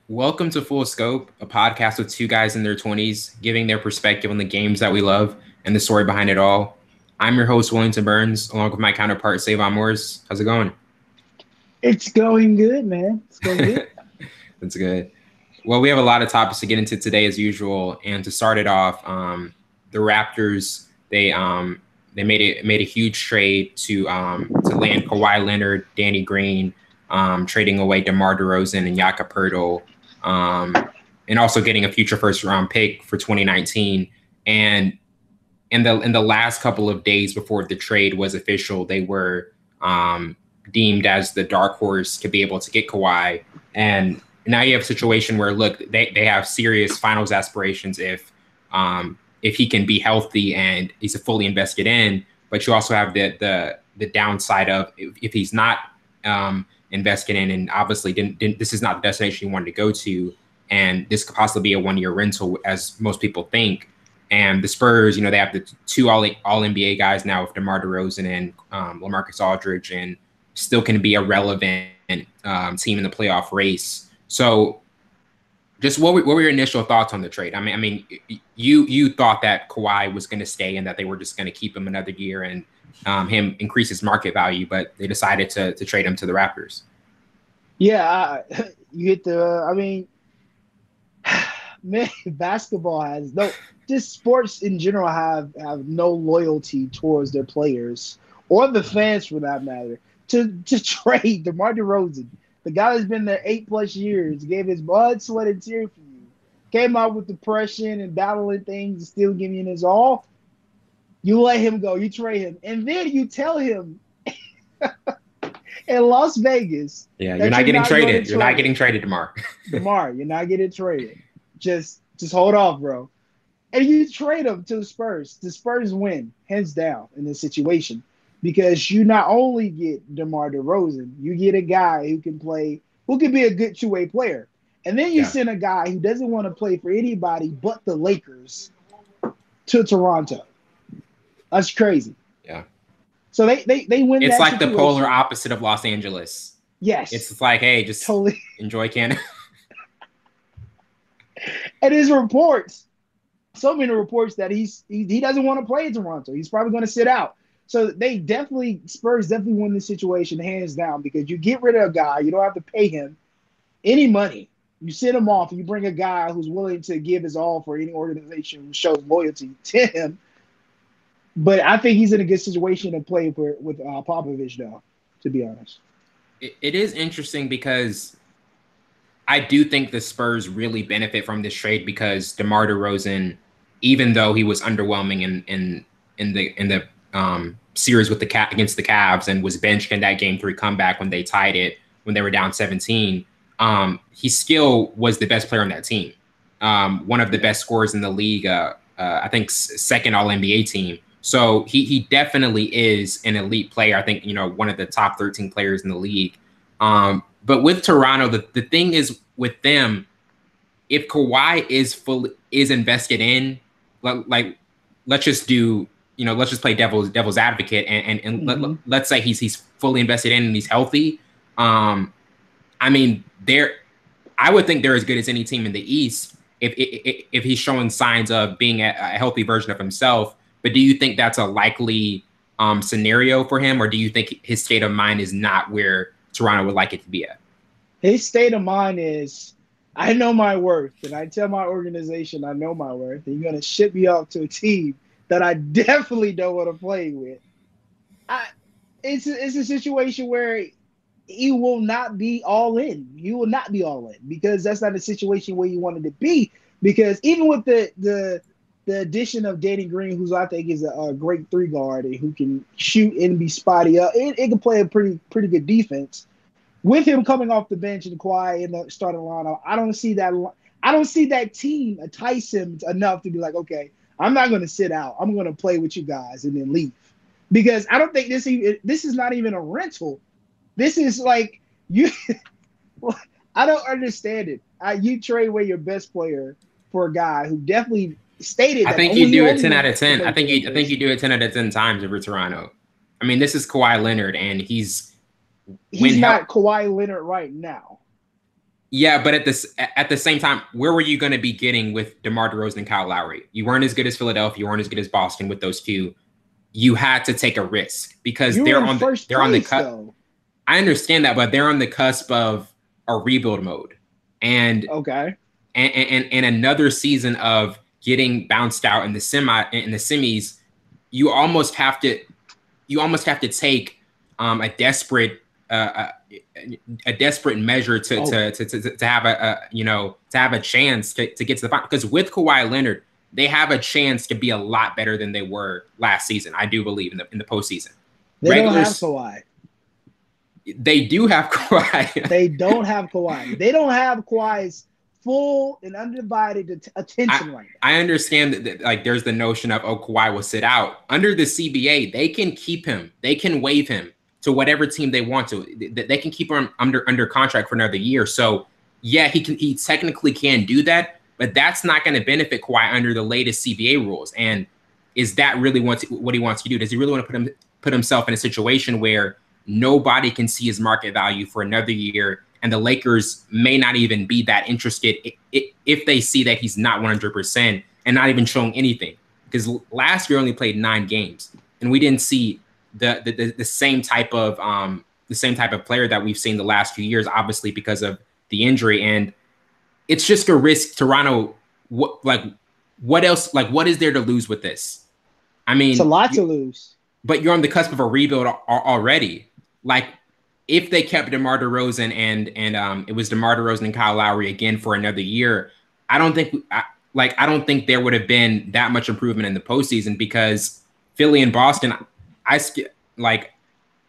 Welcome to Full Scope, a podcast with two guys in their 20s giving their perspective on the games that we love and the story behind it all. I'm your host, Wellington Burns, along with my counterpart, Savon Morris. How's it going? It's going good, man. It's going good. That's good. Well, we have a lot of topics to get into today, as usual. And to start it off, the Raptors they made a huge trade to land Kawhi Leonard, Danny Green, trading away DeMar DeRozan and Jakob Poeltl, and also getting a future first round pick for 2019. And in the last couple of days before the trade was official, they were deemed as the dark horse to be able to get Kawhi. And now you have a situation where, look, they have serious finals aspirations if he can be healthy and he's fully invested in. But you also have the downside of if he's not invested in, and obviously this is not the destination you wanted to go to, and this could possibly be a 1-year rental, as most people think. And the Spurs, they have the two all NBA guys now with DeMar DeRozan and LaMarcus Aldridge, and still can be a relevant team in the playoff race. So, just what were your initial thoughts on the trade? I mean, you thought that Kawhi was going to stay and that they were just going to keep him another year and him increase his market value, but they decided to trade him to the Raptors. Yeah, you hit man, basketball has just sports in general have no loyalty towards their players or the fans for that matter. To trade DeMar DeRozan, the guy that's been there 8+ years, gave his blood, sweat, and tears for you, came out with depression and battling things and still giving his all. You let him go, you trade him, and then you tell him in Las Vegas. Yeah, you're not getting traded. You're not getting traded, DeMar. DeMar, you're not getting traded. Just hold off, bro. And you trade him to the Spurs. The Spurs win, hands down, in this situation. Because you not only get DeMar DeRozan, you get a guy who can be a good two-way player. And then you send a guy who doesn't want to play for anybody but the Lakers to Toronto. That's crazy. Yeah. So they win. It's like situation. The polar opposite of Los Angeles. Yes. It's like, hey, just totally enjoy Canada. And his reports, so many reports that he doesn't want to play in Toronto. He's probably going to sit out. So Spurs definitely win this situation hands down, because you get rid of a guy, you don't have to pay him any money. You send him off, and you bring a guy who's willing to give his all for any organization who shows loyalty to him. But I think he's in a good situation to play with Popovich now, to be honest. It is interesting because I do think the Spurs really benefit from this trade, because DeMar DeRozan, even though he was underwhelming in the series with against the Cavs and was benched in that Game 3 comeback when they tied it when they were down 17, he still was the best player on that team. One of the best scorers in the league, I think second All-NBA team. So he definitely is an elite player. I think, one of the top 13 players in the league. But with Toronto, the thing is with them, if Kawhi is invested in, like let's just play devil's advocate and let's say he's fully invested in and he's healthy. I would think they're as good as any team in the East if he's showing signs of being a healthy version of himself. But do you think that's a likely scenario for him, or do you think his state of mind is not where Toronto would like it to be at? His state of mind is, I know my worth, and I tell my organization I know my worth, and you're going to ship me off to a team that I definitely don't want to play with. It's a situation where he will not be all in. He will not be all in, because that's not a situation where you wanted to be. Because even with the addition of Danny Green, who I think is a great 3 guard and who can shoot and be spotty up, it can play a pretty good defense. With him coming off the bench and Kawhi in the starting lineup, I don't see that team entice him enough to be like, okay, I'm not going to sit out. I'm going to play with you guys and then leave. Because I don't think this is not even a rental. This is like you. I don't understand it. You trade away your best player for a guy who definitely stated. I think you do it 10 out of 10. I think you do it 10 out of 10 times over Toronto. I mean, this is Kawhi Leonard, and he's not Kawhi Leonard right now. Yeah, but at the same time, where were you going to be getting with DeMar DeRozan and Kyle Lowry? You weren't as good as Philadelphia. You weren't as good as Boston with those two. You had to take a risk because You're in first they're on the place cut. though. I understand that, but they're on the cusp of a rebuild mode, and Okay. and another season of getting bounced out in the semis. You almost have to take a desperate a desperate measure Oh, to have to have a chance to get to the final. Because with Kawhi Leonard, they have a chance to be a lot better than they were last season. I do believe in the postseason. they don't have Regulars, Kawhi. they do have Kawhi. They don't have Kawhi. They don't have Kawhi's full and undivided attention right now. I understand that like there's the notion of Kawhi will sit out under the CBA. They can keep him. They can waive him to whatever team they want to. They can keep him under contract for another year. So yeah, he technically can do that, but that's not going to benefit Kawhi under the latest CBA rules. And is that really what he wants to do? Does he really want to put himself in a situation where nobody can see his market value for another year, and the Lakers may not even be that interested if they see that he's not 100% and not even showing anything? Because last year only played 9 games, and we didn't see the same type of player that we've seen the last few years, obviously because of the injury. And it's just a risk. Toronto, what else? Like, what is there to lose with this? I It's a mean, lot to lose. but you're on the cusp of a rebuild already. Like, if they kept DeMar DeRozan and it was DeMar DeRozan and Kyle Lowry again for another year, I don't think there would have been that much improvement in the postseason, because Philly and Boston, like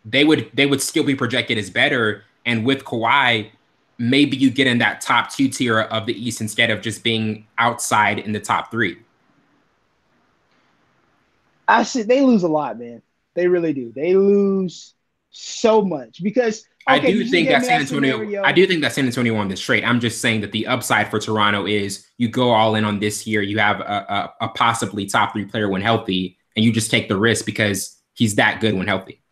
they would still be projected as better. And with Kawhi, maybe you get in that top 2 tier of the East instead of just being outside in the top 3. I said they lose a lot, man. They really do. They lose so much because I okay, do you just think gave that me San that Antonio. scenario. I do think that San Antonio won this trade. I'm just saying that the upside for Toronto is you go all in on this year. You have a possibly top 3 player when healthy, and you just take the risk because he's that good when healthy.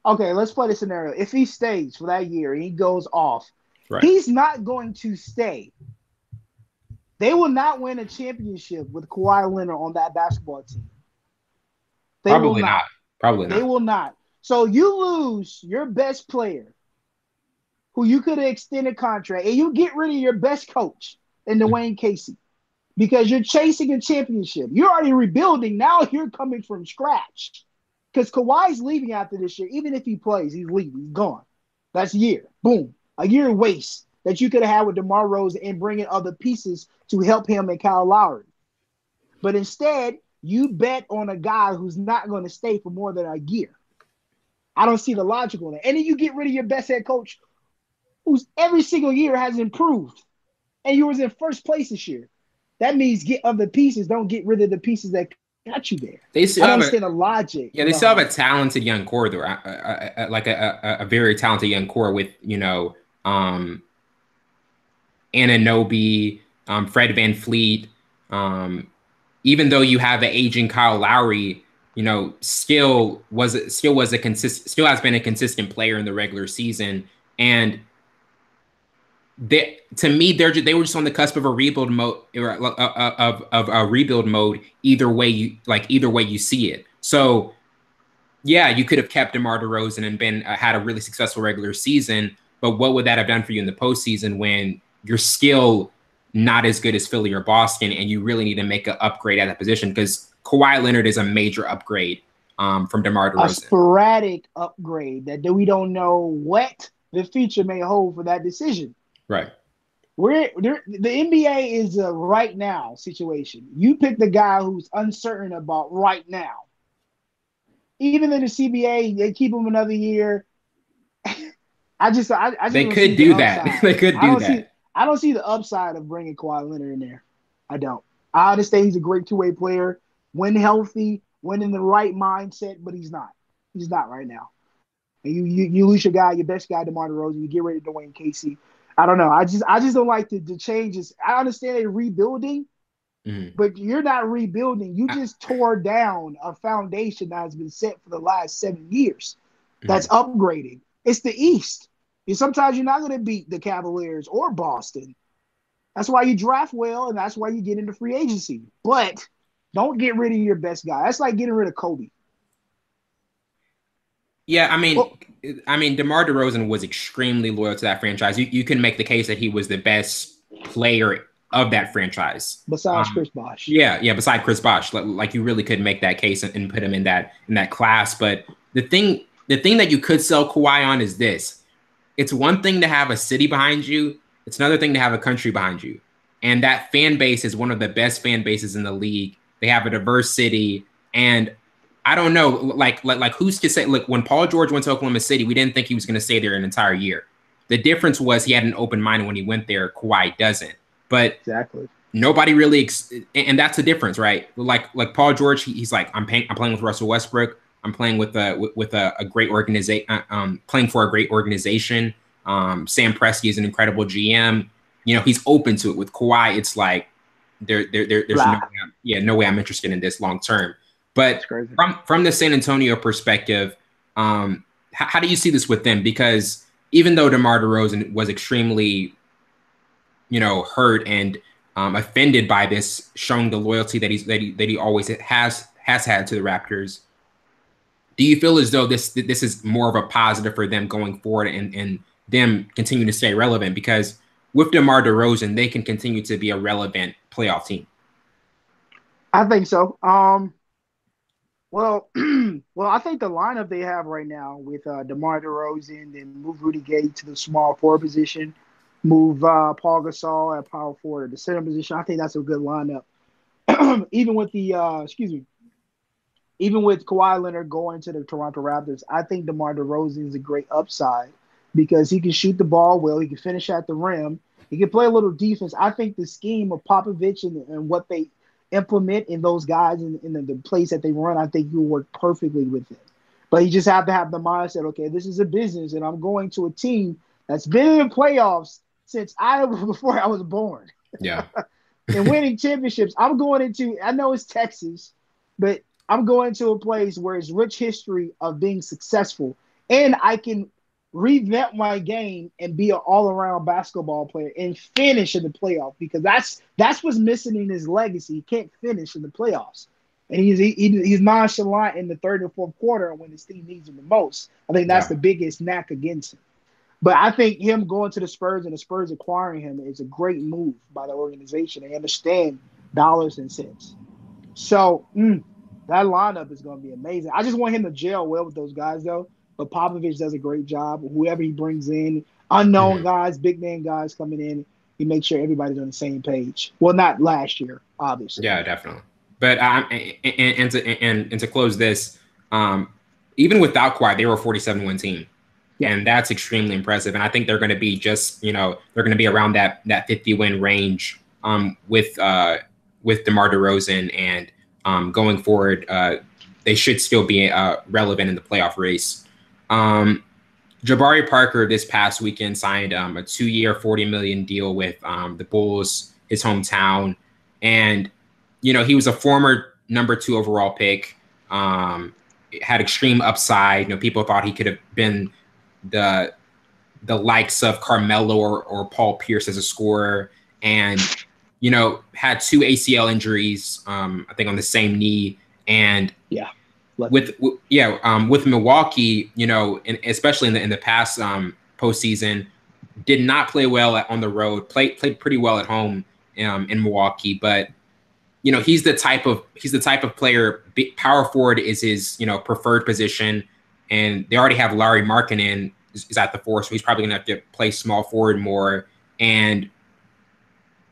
Okay, let's play the scenario. If he stays for that year and he goes off, Right. he's not going to stay. They will not win a championship with Kawhi Leonard on that basketball team. They will Probably not. not. Probably They not. will not. So you lose your best player who you could have extended contract, and you get rid of your best coach in Dwayne Casey because you're chasing a championship. You're already rebuilding. Now you're coming from scratch because Kawhi's leaving after this year. Even if he plays, he's leaving. He's gone. That's a year. Boom. A year waste that you could have had with DeMar DeRozan and bringing other pieces to help him and Kyle Lowry. But instead, you bet on a guy who's not going to stay for more than a year. I don't see the logical in it. And then you get rid of your best head coach, who's every single year has improved, and you was in first place this year. That means get other pieces. Don't get rid of the pieces that got you there. They still I don't have understand the logic. they still have a talented young core, though. Like a very talented young core with Anunoby, Fred VanVleet. Even though you have an aging Kyle Lowry, still has been a consistent player in the regular season. And to me, they were just on the cusp of a rebuild mode, of a rebuild mode. Either way you see it. So yeah, you could have kept DeMar DeRozan and been had a really successful regular season, but what would that have done for you in the postseason when you're still not as good as Philly or Boston, and you really need to make an upgrade at that position? Because Kawhi Leonard is a major upgrade from DeMar DeRozan. A sporadic upgrade that we don't know what the future may hold for that decision. Right. The NBA is a right now situation. You pick the guy who's uncertain about right now. Even in the CBA, they keep him another year. They could do that. They could do that. I don't see the upside of bringing Kawhi Leonard in there. I don't. I understand he's a great two-way player, when healthy, when in the right mindset, but he's not. He's not right now. And you lose your guy, your best guy, DeMar DeRozan. You get rid of Dwayne Casey. I don't know. I just don't like the changes. I understand they're rebuilding, but you're not rebuilding. You just tore down a foundation that has been set for the last 7 years. That's upgrading. It's the East. Sometimes you're not going to beat the Cavaliers or Boston. That's why you draft well, and that's why you get into free agency. But don't get rid of your best guy. That's like getting rid of Kobe. Yeah, Well, I mean, DeMar DeRozan was extremely loyal to that franchise. You can make the case that he was the best player of that franchise. besides Chris Bosh. Yeah. Beside Chris Bosh, like you really could make that case and put him in that class. But the thing that you could sell Kawhi on is this: it's one thing to have a city behind you; it's another thing to have a country behind you. And that fan base is one of the best fan bases in the league. They have a diverse city, and I don't know, like who's to say? Look, when Paul George went to Oklahoma City, we didn't think he was going to stay there an entire year. The difference was he had an open mind when he went there. Kawhi doesn't. But exactly. Nobody really, and that's the difference, right? Like Paul George, he's like, I'm playing with Russell Westbrook. I'm playing with a great organization. Playing for a great organization. Sam Presti is an incredible GM. You know, he's open to it. With Kawhi, it's like there's no way I'm interested in this long term. But from the San Antonio perspective, how do you see this with them? Because even though DeMar DeRozan was extremely, hurt and offended by this, showing the loyalty that he always has had to the Raptors, do you feel as though this is more of a positive for them going forward and them continue to stay relevant? Because with DeMar DeRozan, they can continue to be a relevant playoff team. I think so. Well, I think the lineup they have right now with DeMar DeRozan, then move Rudy Gay to the small forward position, move Paul Gasol at power forward at the center position. I think that's a good lineup. Even with even with Kawhi Leonard going to the Toronto Raptors, I think DeMar DeRozan is a great upside because he can shoot the ball well. He can finish at the rim. He can play a little defense. I think the scheme of Popovich and what they implement in those guys in the plays that they run, I think you work perfectly with him. But you just have to have the mindset, okay, this is a business, and I'm going to a team that's been in the playoffs since before I was born. Yeah. And winning championships. I'm going into, I know it's Texas, but I'm going to a place where it's rich history of being successful. And I can revamp my game and be an all-around basketball player and finish in the playoff because that's what's missing in his legacy. He can't finish in the playoffs. And he's nonchalant in the third and fourth quarter when his team needs him the most. I think that's the biggest knack against him. But I think him going to the Spurs and the Spurs acquiring him is a great move by the organization. They understand dollars and cents. So that lineup is going to be amazing. I just want him to gel well with those guys, though. But Popovich does a great job. Whoever he brings in, unknown guys, big man guys coming in, he makes sure everybody's on the same page. Well, not last year, obviously. Yeah, definitely. But and to close this, even without Kawhi, they were a 47-win team. Yeah. And that's extremely impressive. And I think they're going to be they're going to be around that 50-win range with DeMar DeRozan. And going forward, they should still be relevant in the playoff race. Jabari Parker this past weekend signed a 2-year, $40 million deal with the Bulls, his hometown. And, he was a former number 2 overall pick, had extreme upside. People thought he could have been the likes of Carmelo or Paul Pierce as a scorer, and had 2 ACL injuries, I think on the same knee, and with Milwaukee, and especially in the past postseason, did not play well on the road. Played pretty well at home in Milwaukee, but he's the type of player. Power forward is his preferred position. And they already have Larry Markkinen is at the 4, so he's probably going to have to play small forward more. And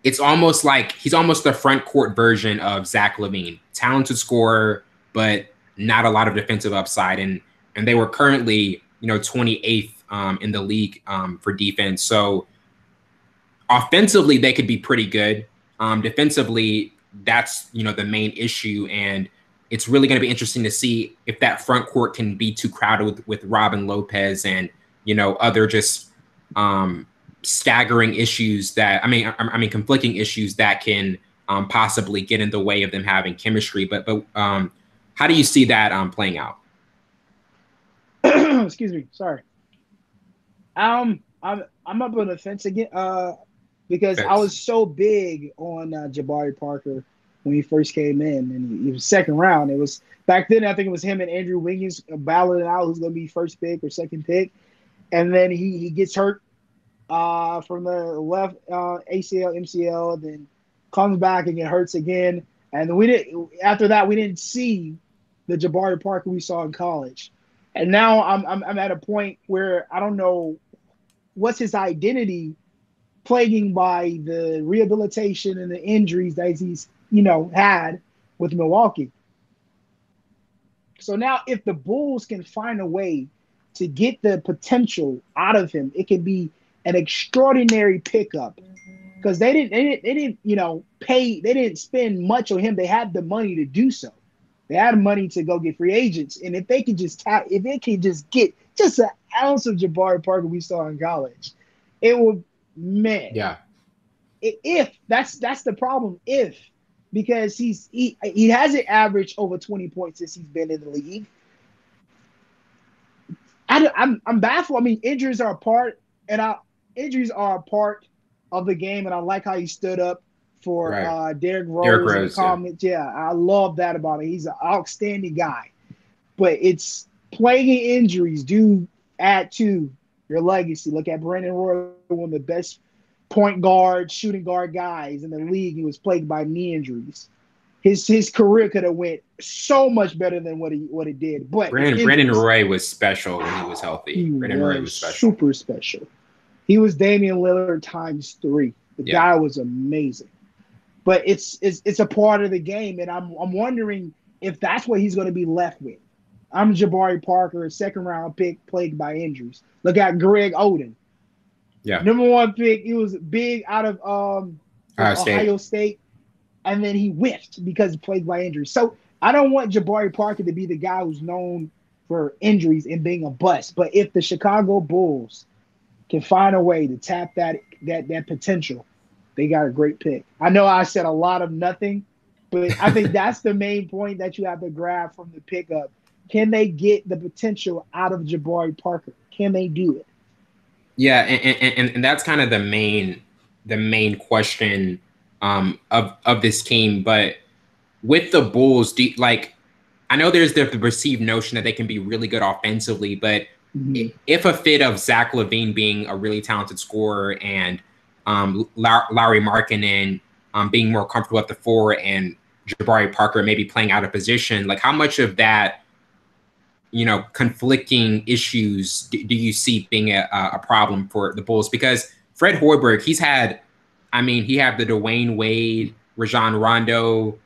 it's almost like he's almost the front court version of Zach LaVine. Talented scorer, but not a lot of defensive upside. And they were currently 28th in the league for defense. So offensively, they could be pretty good. Defensively, that's the main issue. And it's really going to be interesting to see if that front court can be too crowded with Robin Lopez and, other just staggering issues that, conflicting issues that can possibly get in the way of them having chemistry. But how do you see that playing out? Excuse me. Sorry. I'm up on the fence again. Because I Fits. was so big on Jabari Parker when he first came in, and he was second round. It was back then. I think it was him and Andrew Wiggins battling it out who's going to be first pick or second pick, and then he gets hurt from the left ACL, MCL, then comes back and get hurts again. And we didn't. After that, we didn't see the Jabari Parker we saw in college. And now I'm at a point where I don't know what's his identity, plaguing by the rehabilitation and the injuries that he's had with Milwaukee. So now, if the Bulls can find a way to get the potential out of him, it could be an extraordinary pickup because they didn't pay, they didn't spend much on him. They had the money to do so. They had money to go get free agents, and if they could if they could just get just an ounce of Jabari Parker we saw in college, it would, man. Yeah. If that's the problem, if because he hasn't averaged over 20 points since he's been in the league. I'm baffled. I mean, injuries are a part of the game, and I like how he stood up for Derrick Rose in the comments. Yeah, I love that about him. He's an outstanding guy, but it's plaguing injuries do add to your legacy. Look at Brandon Roy, one of the best point guard, shooting guard guys in the league. He was plagued by knee injuries. His career could have went so much better than what it did. But Brandon Roy was special when he was healthy. Brandon Roy was special. Super special. He was Damian Lillard times 3. The guy was amazing. But it's a part of the game, and I'm wondering if that's what he's going to be left with. I'm Jabari Parker, a second-round pick, plagued by injuries. Look at Greg Oden. Yeah. Number 1 pick. He was big out of Ohio State. And then he whiffed because plagued by injuries. So I don't want Jabari Parker to be the guy who's known for injuries and being a bust. But if the Chicago Bulls can find a way to tap that potential, they got a great pick. I know I said a lot of nothing, but I think that's the main point that you have to grab from the pickup. Can they get the potential out of Jabari Parker? Can they do it? Yeah, and that's kind of the main question of this team. But with the Bulls, I know there's the perceived notion that they can be really good offensively, but if a fit of Zach LaVine being a really talented scorer and Lauri Markkanen being more comfortable at the 4 and Jabari Parker maybe playing out of position, like how much of that, conflicting issues do you see being a problem for the Bulls? Because Fred Hoiberg, he had the Dwayne Wade, Rajon Rondo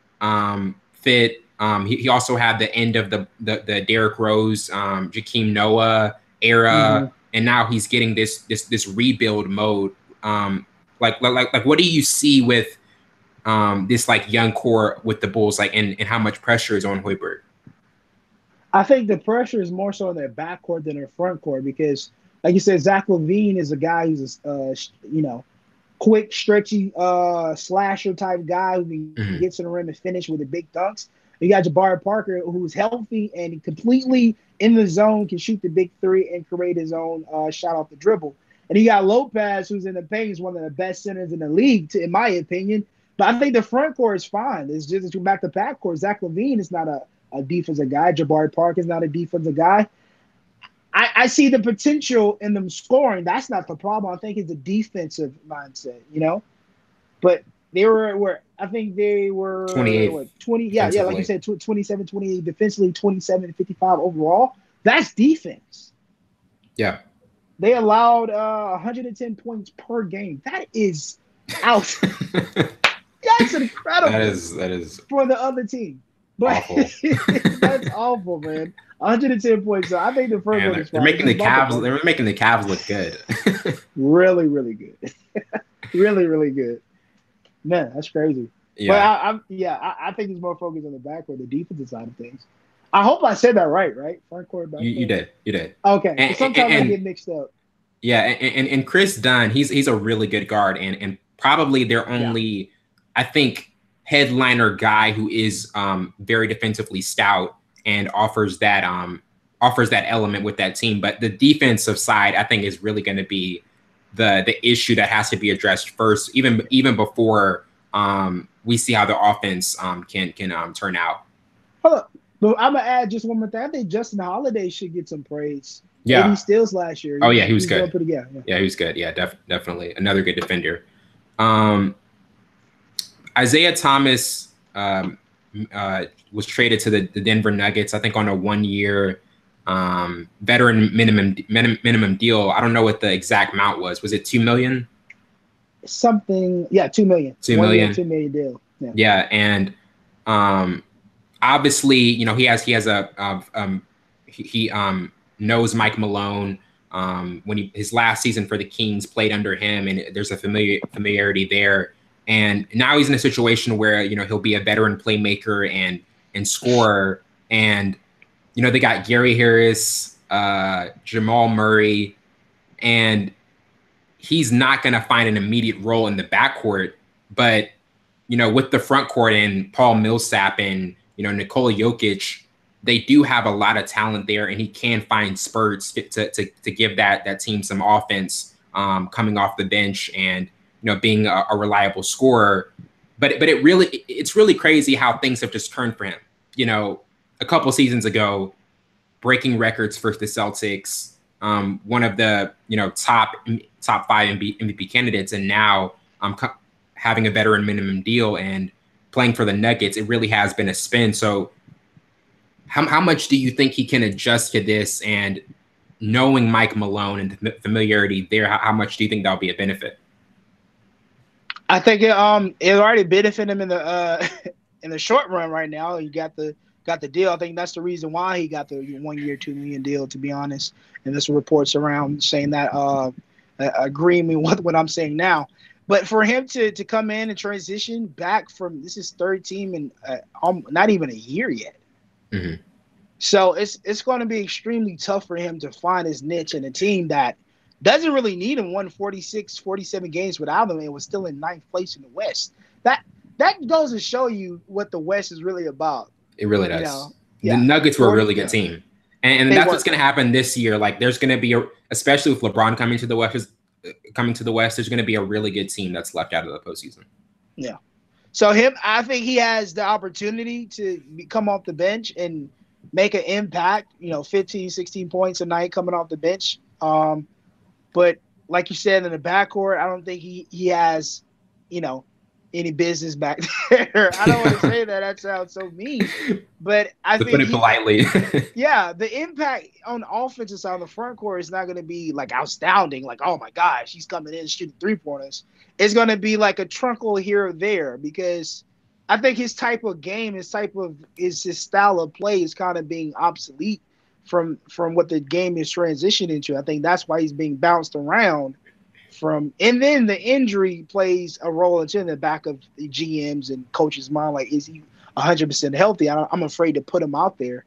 fit. He also had the end of the Derrick Rose, Jakeem Noah era, and now he's getting this rebuild mode. Like what do you see with this young core with the Bulls, and how much pressure is on Hoiberg? I think the pressure is more so on their backcourt than their front court because, like you said, Zach LaVine is a guy who's quick, stretchy, slasher type guy who gets in the rim and finish with the big dunks. You got Jabari Parker, who's healthy and completely in the zone, can shoot the big 3 and create his own shot off the dribble. And you got Lopez, who's in the paint, is one of the best centers in the league, in my opinion. But I think the front court is fine. It's just to back the backcourt. Zach LaVine is not a defensive guy. Jabari Parker is not a defensive guy. I see the potential in them scoring. That's not the problem. I think it's a defensive mindset, But they were I think they were 28. 20. Yeah, like you said, 27, 28 defensively, 27 and 55 overall. That's defense. Yeah. They allowed 110 points per game. That is out. That's incredible. That is for the other team. But awful. That's awful, man. 110 points. So I think the first one is they're making the Cavs. They're making the Cavs look good. Really, really good. Really, really good. Man, that's crazy. Yeah. But I think there's more focus on the backcourt, the defensive side of things. I hope I said that right? Front court, back court. You did. Okay. Sometimes I get mixed up. Yeah, and Chris Dunn, he's a really good guard and probably their only, I think, headliner guy who is very defensively stout and offers that offers that element with that team. But the defensive side, I think, is really going to be the issue that has to be addressed first, even before we see how the offense can turn out. Hold up. But I'm gonna add just one more thing. I think Justin Holiday should get some praise. 80 Yeah. steals last year. Oh yeah, he was He's doing good. pretty good. Yeah, he was good. Yeah, definitely another good defender. Isaiah Thomas was traded to the Denver Nuggets, I think, on a 1 year veteran minimum deal. I don't know what the exact amount was. Was it $2 million? Something, yeah, 2 million. 2 1 year, million. 2 million deal. Yeah, and obviously, he knows Mike Malone. When his last season for the Kings played under him, and there's a familiarity there. And now he's in a situation where he'll be a veteran playmaker and scorer. And they got Gary Harris, Jamal Murray, and he's not going to find an immediate role in the backcourt. But with the front court and Paul Millsap and Nikola Jokic, they do have a lot of talent there, and he can find spurts to give that team some offense coming off the bench and being a reliable scorer. But it's really crazy how things have just turned for him. A couple seasons ago, breaking records for the Celtics, one of the top 5 MVP candidates, and now having a veteran minimum deal and playing for the Nuggets. It really has been a spin. So how much do you think he can adjust to this, and knowing Mike Malone and the familiarity there, how much do you think that'll be a benefit? I think it already benefited him in the in the short run right now. He got the deal. I think that's the reason why he got the 1 year, $2 million deal, to be honest. And there's reports around saying that agreeing with what I'm saying now. But for him to come in and transition back from, this is third team in not even a year yet. Mm-hmm. So it's going to be extremely tough for him to find his niche in a team that doesn't really need him. Won 46, 47 games without him and was still in 9th place in the West. That goes to show you what the West is really about. It really does. The Nuggets were a really good team. And that's what's going to happen this year. Like, there's going to be especially with LeBron coming to the West, there's going to be a really good team that's left out of the postseason. Yeah. So I think he has the opportunity to come off the bench and make an impact, 15, 16 points a night coming off the bench. But like you said, in the backcourt, I don't think he has, any business back there. I don't want to say that. That sounds so mean. But I think, put it politely. Yeah, the impact on the offensive side on the front court is not going to be like astounding. Like, oh my gosh, he's coming in shooting 3-pointers. It's going to be like a trunkle here or there, because I think his type of game, his style of play is kind of being obsolete from what the game is transitioning into. I think that's why he's being bounced around and then the injury plays a role in the back of the GMs and coaches' mind. Like, is he 100% healthy? I'm afraid to put him out there.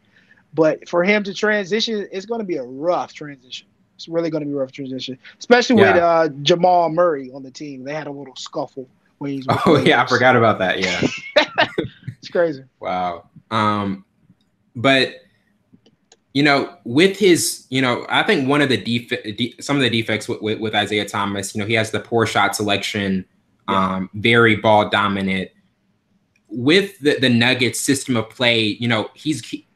But for him to transition, it's going to be a rough transition. It's really going to be a rough transition, especially with Jamal Murray on the team. They had a little scuffle when he's. Oh yeah, I forgot about that. Yeah, it's crazy. Wow. But with his, I think one of the some of the defects with Isaiah Thomas, he has the poor shot selection, very ball dominant. With the Nuggets system of play,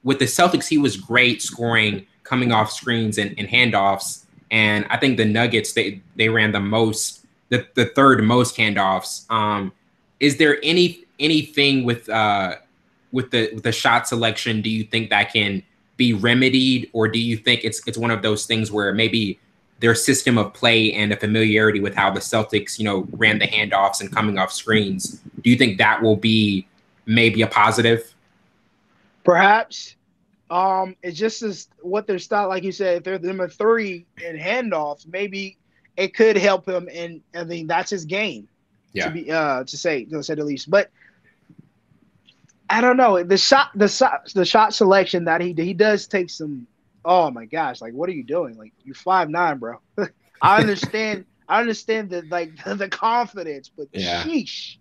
with the Celtics, he was great scoring, coming off screens and handoffs. And I think the Nuggets, they ran the third most handoffs. Is there anything with the shot selection, do you think that can be remedied, or do you think it's one of those things where maybe their system of play and a familiarity with how the Celtics, ran the handoffs and coming off screens, do you think that will be maybe a positive? Perhaps. It's just what their style, like you said, if they're number 3 in handoffs, maybe it could help him, and I mean that's his game. Yeah. To say the least. But I don't know, the shot selection that he does take some. Oh my gosh! Like, what are you doing? Like, you're 5'9", bro. I understand the confidence, but sheesh,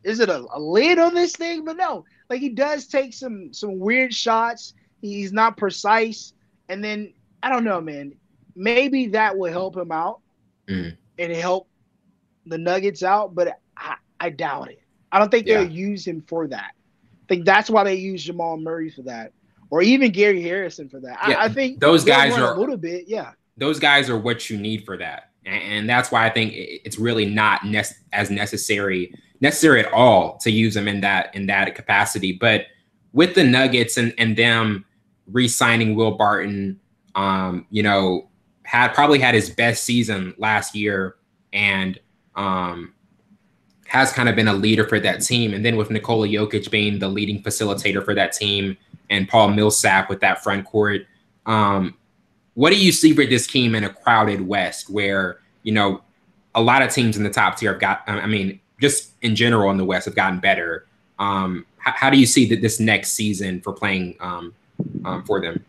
is it a lid on this thing? But no, like, he does take some weird shots. He's not precise, And then I don't know, man. Maybe that will help him out Mm, and help the Nuggets out, but I doubt it. I don't think they'll yeah. use him for that. I think that's why they use Jamal Murray for that, or even Gary Harrison for that. Yeah. I think Those they'll guys run a are little bit, yeah. those guys are what you need for that, and that's why I think it's really not as necessary at all to use them in that capacity. But with the Nuggets and them re-signing Will Barton, you know, had probably had his best season last year, and um, has kind of been a leader for that team. And then with Nikola Jokic being the leading facilitator for that team, and Paul Millsap with that front court. What do you see for this team in a crowded West where, you know, a lot of teams in the top tier have got, I mean, just in general in the West have gotten better. How do you see that this next season for playing for them?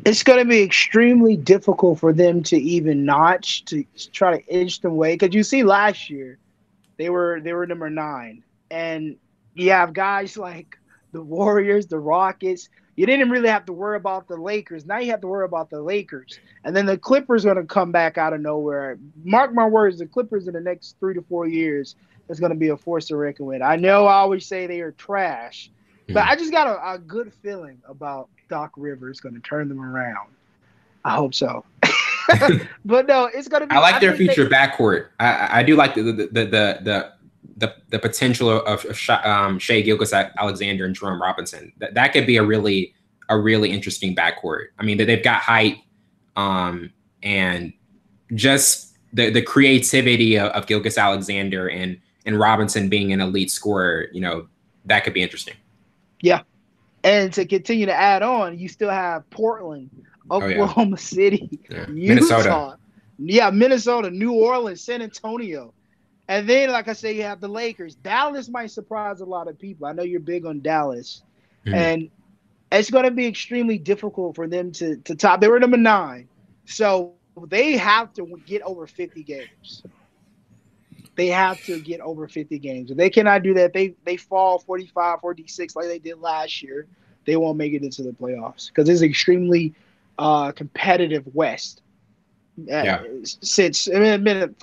It's going to be extremely difficult for them to even notch to try to inch them away because you see last year they were number 9, and you have guys like the Warriors, the Rockets. You didn't really have to worry about the Lakers. Now you have to worry about the Lakers, and then the Clippers are going to come back out of nowhere. Mark my words, the Clippers in the next 3 to 4 years is going to be a force to reckon with. I know I always say they are trash, but Mm. I just got a good feeling about Doc Rivers going to turn them around. I hope so. But no, it's going to I be. like I their think future they. backcourt. I do like the potential of Shea Gilgeous Alexander and Jerome Robinson. That could be a really interesting backcourt. I mean, they've got height, and just the creativity of Gilgeous Alexander and Robinson being an elite scorer. You know, that could be interesting. Yeah. And to continue to add on, you still have Portland, Oh yeah, Oklahoma City, yeah. Minnesota. Utah, yeah, Minnesota, New Orleans, San Antonio. And then, like I say, you have the Lakers. Dallas might surprise a lot of people. I know you're big on Dallas. Mhm. And it's going to be extremely difficult for them to top. They were number 9. So they have to get over 50 games. They have to get over 50 games. If they cannot do that, they fall 45, 46 like they did last year. They won't make it into the playoffs because it's extremely competitive West. Yeah, Since I mean, it's been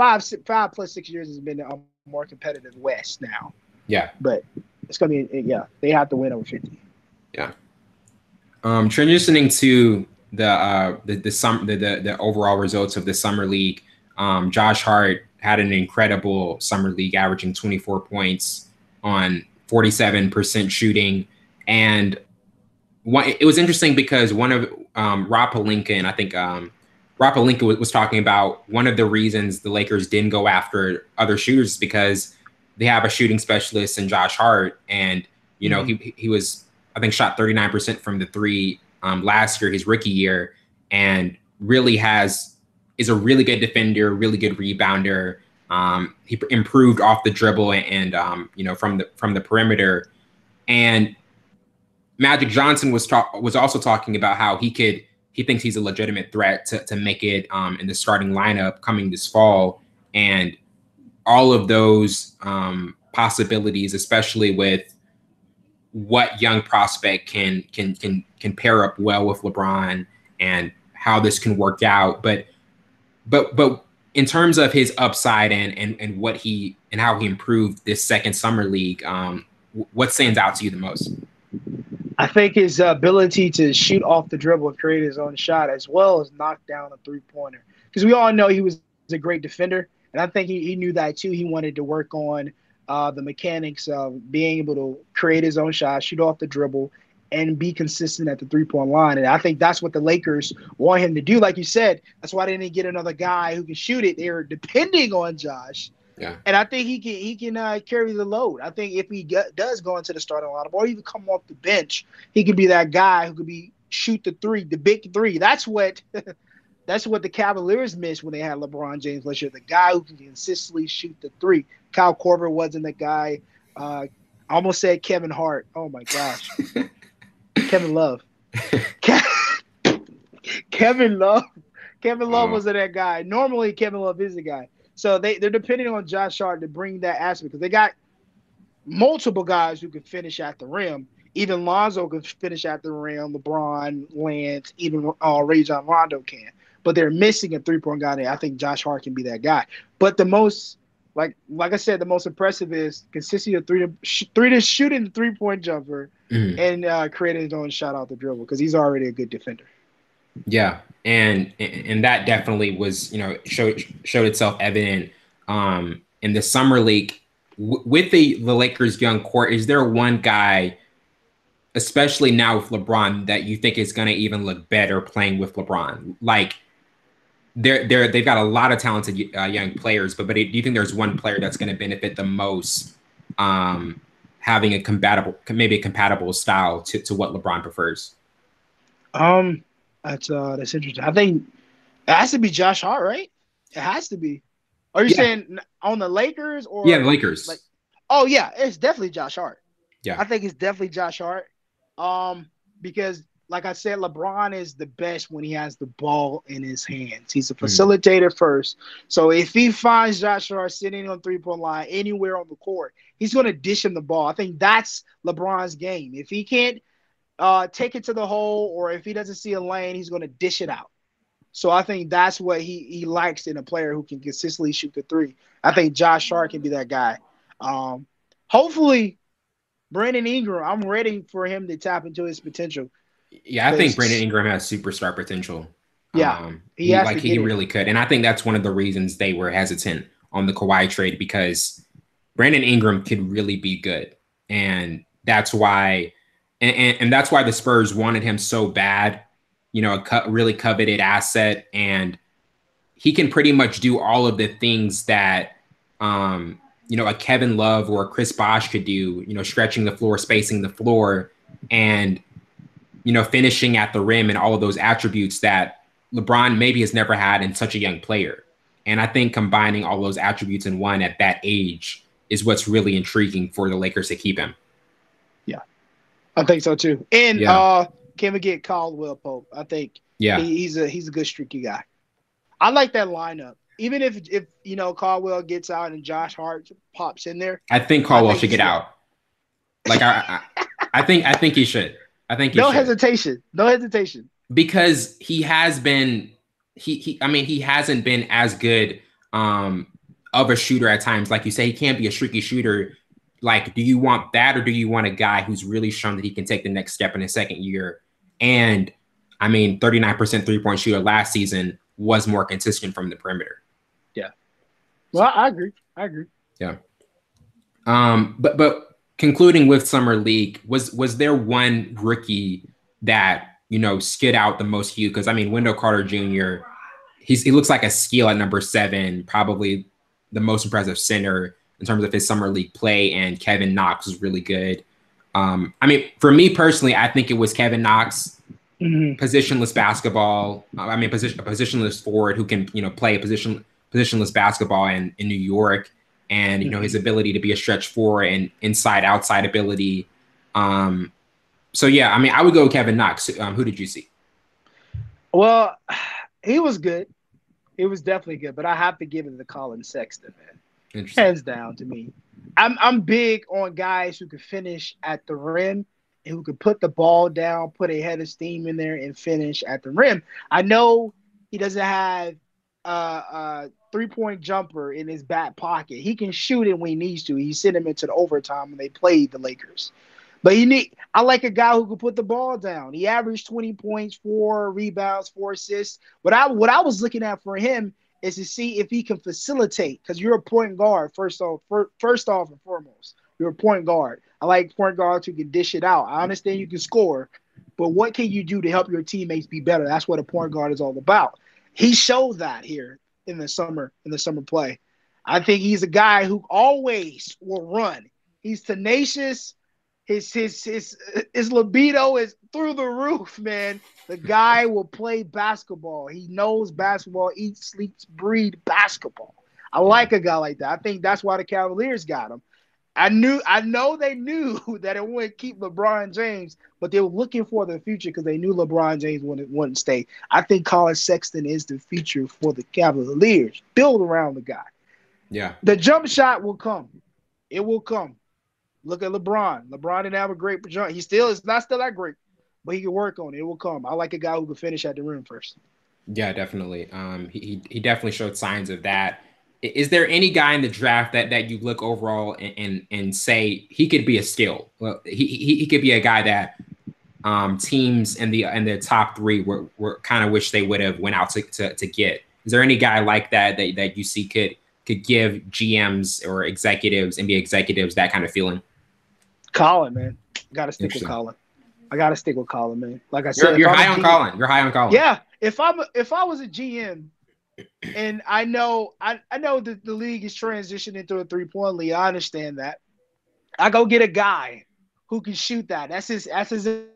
5 plus 6 years has been a more competitive West now. yeah, But it's gonna be yeah. They have to win over 50. yeah. Transitioning to the overall results of the summer league. Josh Hart had an incredible summer league, averaging 24 points on 47% shooting, and it was interesting because one of Rob Pelinka, and I think Rob Pelinka was talking about one of the reasons the Lakers didn't go after other shooters is because they have a shooting specialist in Josh Hart, and you know Mm-hmm. he was, I think, shot 39% from the three last year, his rookie year, and really is a really good defender, really good rebounder. He improved off the dribble and you know, from the perimeter. And Magic Johnson was also talking about how he thinks he's a legitimate threat to make it in the starting lineup coming this fall, and all of those possibilities, especially with what young prospect can pair up well with LeBron and how this can work out. But in terms of his upside and what he and how he improved this second summer league, what stands out to you the most? I think his ability to shoot off the dribble and create his own shot, as well as knock down a 3 pointer. Because we all know he was a great defender, and I think he knew that too. He wanted to work on the mechanics of being able to create his own shot, shoot off the dribble, and be consistent at the 3 point line. And I think that's what the Lakers want him to do. Like you said, that's why they didn't get another guy who can shoot it. They're depending on Josh. Yeah, And I think he can carry the load. I think if he does go into the starting lineup or even come off the bench, he could be that guy who could be shoot the three, the big three. That's what that's what the Cavaliers missed when they had LeBron James last year. The guy who can consistently shoot the three. Kyle Korver wasn't the guy. I almost said Kevin Hart. Oh my gosh, Kevin Love. Kevin Love. Kevin Love uh, wasn't that guy. Normally, Kevin Love is the guy. So they're depending on Josh Hart to bring that aspect because they got multiple guys who can finish at the rim. Even Lonzo can finish at the rim. LeBron, Lance, even Rajon Rondo can. But they're missing a 3-point guy there. I think Josh Hart can be that guy. But the most, like I said, the most impressive is consistency of three to shooting the 3-point jumper Mhm. and creating his own shot out the dribble because he's already a good defender. Yeah, and that definitely was, showed itself evident in the summer league with the Lakers' young core. Is there one guy, especially now with LeBron, that you think is going to even look better playing with LeBron? Like they've got a lot of talented young players, but do you think there's one player that's going to benefit the most, having maybe a compatible style to what LeBron prefers? Um, that's interesting. I think it has to be Josh Hart, right? It has to be. Are you Yeah, saying on the Lakers yeah, the or like? Lakers. Oh yeah, it's definitely Josh Hart. Yeah. I think it's definitely Josh Hart. Because like I said, LeBron is the best when he has the ball in his hands. He's a Mhm. facilitator first. So if he finds Josh Hart sitting on 3-point line anywhere on the court, he's going to dish him the ball. I think that's LeBron's game. If he can't take it to the hole or if he doesn't see a lane, he's going to dish it out. So I think that's what he likes in a player who can consistently shoot the three. I think Josh Hart can be that guy. Um, Hopefully, Brandon Ingram, I'm ready for him to tap into his potential Yeah, I think Brandon because, Ingram has superstar potential. yeah, he He has like to he get it. really could, and I think that's one of the reasons they were hesitant on the Kawhi trade, because Brandon Ingram could really be good, and that's why, and that's why the Spurs wanted him so bad. Really coveted asset, and he can pretty much do all of the things that a Kevin Love or a Chris Bosh could do. Stretching the floor, spacing the floor, and finishing at the rim, and all of those attributes that LeBron maybe has never had in such a young player. And I think combining all those attributes in one at that age is what's really intriguing for the Lakers to keep him. Yeah, I think so too. And Yeah. can we get Caldwell Pope? I think Yeah. he's a good streaky guy. I like that lineup. Even if Caldwell gets out and Josh Hart pops in there, I think I Caldwell think should he's get good. out. Like I think he should. I think he No should. hesitation. No hesitation. Because he has been he hasn't been as good of a shooter at times. Like you say, he can't be a streaky shooter. Like, do you want that, or do you want a guy who's really shown that he can take the next step in his second year? And 39% 3-point shooter last season, was more consistent from the perimeter. Yeah. Well, I agree. I agree. Yeah. But concluding with summer league, was there one rookie that stood out the most to you? Because Wendell Carter Jr., he looks like a steal at number 7, probably the most impressive center in terms of his summer league play, and Kevin Knox was really good. For me personally, I think it was Kevin Knox, Mm-hmm. positionless basketball. A positionless forward who can play a positionless basketball in New York, and Mm-hmm. his ability to be a stretch four and inside outside ability. So yeah, I would go with Kevin Knox. Who did you see? Well, he was good. He was definitely good, but I have to give it to Colin Sexton, man. Interesting. Hands down to me. I'm big on guys who can finish at the rim and who can put the ball down, put a head of steam in there, and finish at the rim. I know he doesn't have a 3-point jumper in his back pocket. He can shoot it when he needs to. He sent him into the overtime when they played the Lakers. But I like a guy who can put the ball down. He averaged 20 points, 4 rebounds, 4 assists. What I was looking at for him is to see if he can facilitate, because you're a point guard first off and foremost. You're a point guard. I like point guards who can dish it out. I understand you can score, but what can you do to help your teammates be better? That's what a point guard is all about. He showed that here in the summer play. I think he's a guy who always will run. He's tenacious. His libido is through the roof, man. The guy will play basketball. He knows basketball, eats, sleeps, breathes basketball. I Yeah. like a guy like that. I think that's why the Cavaliers got him. I know they knew that it wouldn't keep LeBron James, but they were looking for the future because they knew LeBron James wouldn't stay. I think Colin Sexton is the future for the Cavaliers. Build around the guy. Yeah. The jump shot will come. It will come. Look at LeBron. LeBron didn't have a great jump. He still is not still that great, but he can work on it. It will come. I like a guy who can finish at the rim first. Yeah, definitely. He definitely showed signs of that. Is there any guy in the draft that you look overall and say he could be a skill? Well, he could be a guy that teams in the top three were kind of wish they would have went out to get. Is there any guy like that you see could give GMs or executives, NBA executives, that kind of feeling? Colin, man, got to stick with Colin. I got to stick with Colin, man. Like I said, you're high on Colin. You're high on Colin. Yeah, if I was a GM, and I know that the league is transitioning into a 3-point league. I understand that. I go get a guy who can shoot that. That's his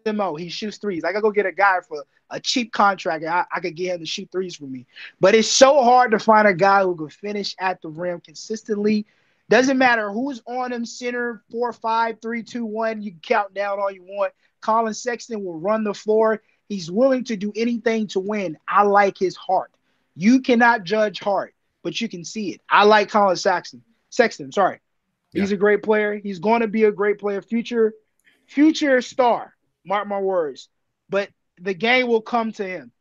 MO. He shoots threes. I gotta go get a guy for a cheap contract, and I could get him to shoot threes for me. But it's so hard to find a guy who can finish at the rim consistently. Doesn't matter who's on him, center, 4, 5, 3, 2, 1. You can count down all you want. Colin Sexton will run the floor. He's willing to do anything to win. I like his heart. You cannot judge heart, but you can see it. I like Colin Sexton. Sorry. He's a great player. He's going to be a great player. Future star. Mark my words. But the game will come to him.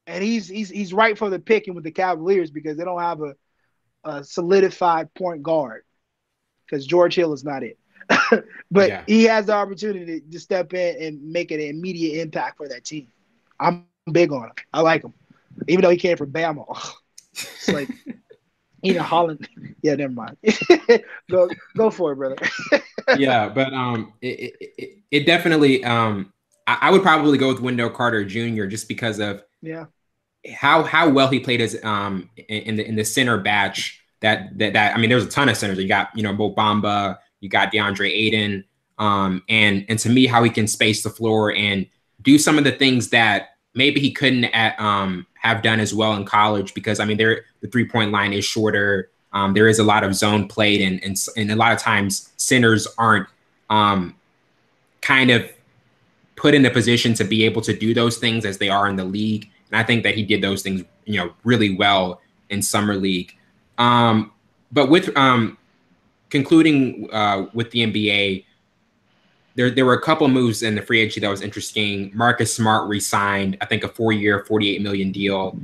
And he's right for the picking with the Cavaliers because they don't have a solidified point guard because George Hill is not it. But he has the opportunity to step in and make an immediate impact for that team. I'm big on him. I like him. Even though he came from Bama. It's like, Holland. Yeah, never mind. go for it, brother. Yeah, but it definitely I would probably go with Wendell Carter Jr. just because of how well he played as in the center batch that I mean, there's a ton of centers. You got, Mo Bamba, you got DeAndre Ayton, and to me, how he can space the floor and do some of the things that maybe he couldn't have done as well in college because, I mean, the 3-point line is shorter. There is a lot of zone played, and a lot of times centers aren't kind of put in a position to be able to do those things as they are in the league. And I think that he did those things, really well in summer league. But with concluding with the NBA, there were a couple moves in the free agency that was interesting. Marcus Smart re-signed, I think, a 4-year, $48 million deal.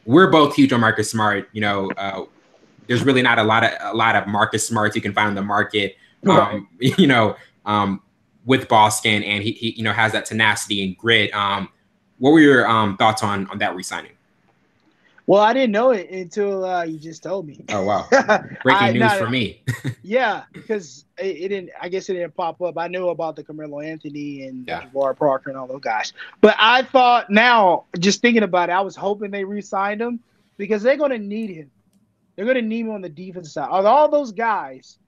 We're both huge on Marcus Smart. There's really not a lot of Marcus Smarts you can find on the market. With Boston, and he has that tenacity and grit. What were your thoughts on that re-signing? Well, I didn't know it until you just told me. Oh, wow. Breaking news for me. Yeah, because it didn't. I guess it didn't pop up. I knew about the Carmelo Anthony and Jabari Parker and all those guys. But I thought now, just thinking about it, I was hoping they re-signed him because they're going to need him. They're going to need him on the defensive side. Of all those guys,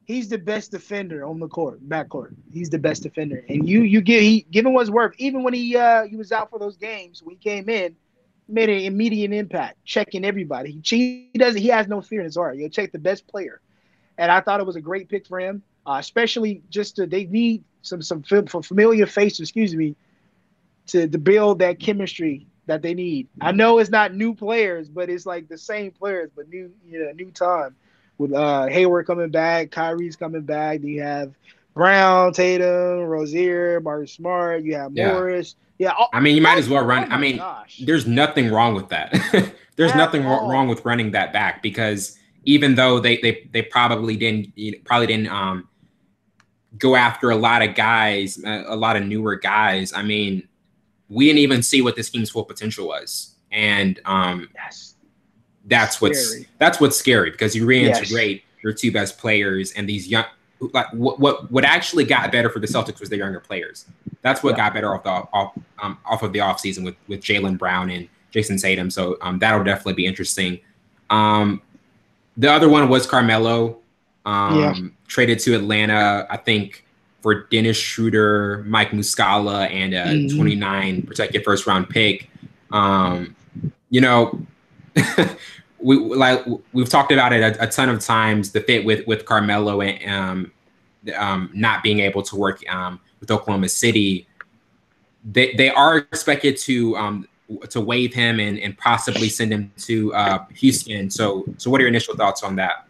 he's the best defender on the backcourt. He's the best defender. And give him what's worth. Even when he was out for those games, when he came in, made an immediate impact, checking everybody. He has no fear in his heart. He'll check the best player. And I thought it was a great pick for him, especially they need some familiar faces, to build that chemistry that they need. I know it's not new players, but it's like the same players, but new time. With Hayward coming back, Kyrie's coming back. You have Brown, Tatum, Rozier, Marcus Smart. You have Morris. Yeah, I mean, you might as well run. There's nothing wrong with that. There's nothing wrong with running that back because even though they probably didn't go after a lot of guys, a lot of newer guys. I mean, we didn't even see what this team's full potential was, and that's what's scary because you reintegrate your two best players and these young. Like what actually got better for the Celtics was their younger players. That's what got better off of the offseason with Jaylen Brown and Jason Tatum. So that'll definitely be interesting. The other one was Carmelo, traded to Atlanta, I think, for Dennis Schroeder, Mike Muscala, and a 29 protected first round pick. We've talked about it a ton of times, the fit with Carmelo and not being able to work with Oklahoma City. They are expected to waive him and possibly send him to Houston. So what are your initial thoughts on that?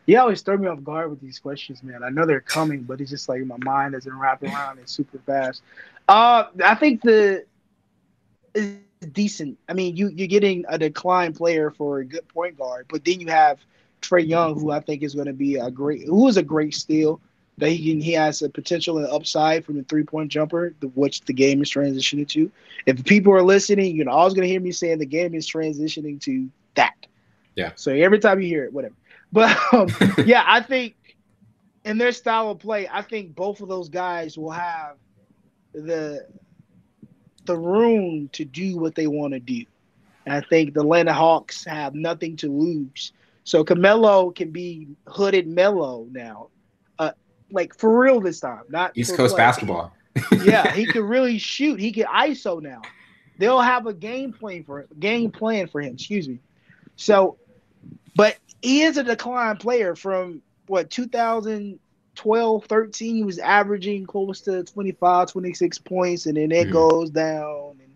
You always throw me off guard with these questions, man. I know they're coming, but it's just like my mind doesn't wrap around it super fast. I think the is decent. I mean, you're getting a decline player for a good point guard, but then you have Trey Young, who I think is going to be who is a great steal. That he has a potential and upside from the 3-point jumper, which the game is transitioning to. If people are listening, you're always going to hear me saying the game is transitioning to that. Yeah. So every time you hear it, whatever. But yeah, I think in their style of play, I think both of those guys will have the room to do what they want to do. And I think the Atlanta Hawks have nothing to lose. So Carmelo can be hooded Melo now. Like for real this time, not East for Coast play. basketball. Yeah, he can really shoot. He can ISO now. They'll have a game plan for him. Excuse me. So, but he is a decline player from what 2012, 13. He was averaging close to 25, 26 points, and then it goes down and